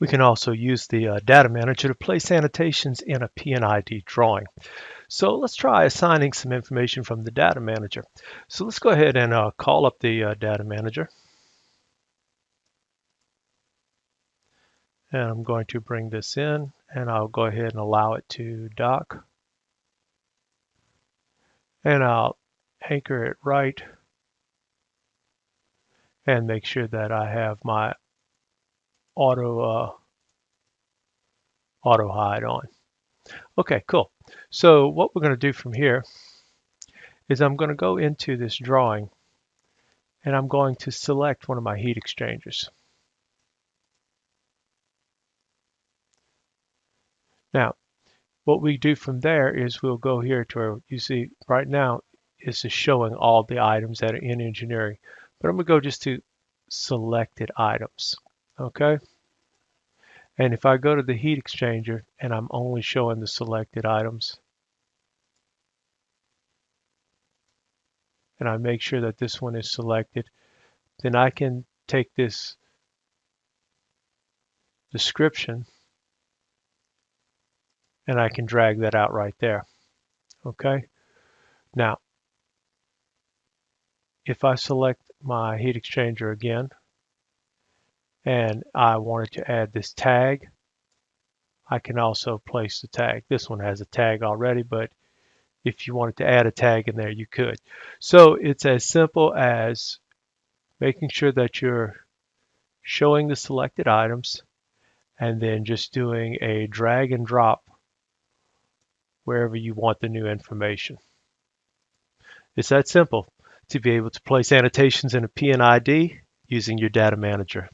We can also use the data manager to place annotations in a PID drawing. So let's try assigning some information from the data manager. So let's go ahead and call up the data manager. And I'm going to bring this in, and I'll go ahead and allow it to dock. And I'll anchor it right and make sure that I have my auto hide on. Okay, cool. So what we're going to do from here is I'm going to go into this drawing and I'm going to select one of my heat exchangers. Now, what we do from there is we'll go here to where you see right now this is showing all the items that are in engineering, but I'm going to go just to selected items. Okay. And if I go to the heat exchanger and I'm only showing the selected items, and I make sure that this one is selected, then I can take this description and I can drag that out right there. Okay. Now, if I select my heat exchanger again, and I wanted to add this tag, I can also place the tag. This one has a tag already, but if you wanted to add a tag in there, you could. So it's as simple as making sure that you're showing the selected items and then just doing a drag and drop wherever you want the new information. It's that simple to be able to place annotations in a PID using your data manager.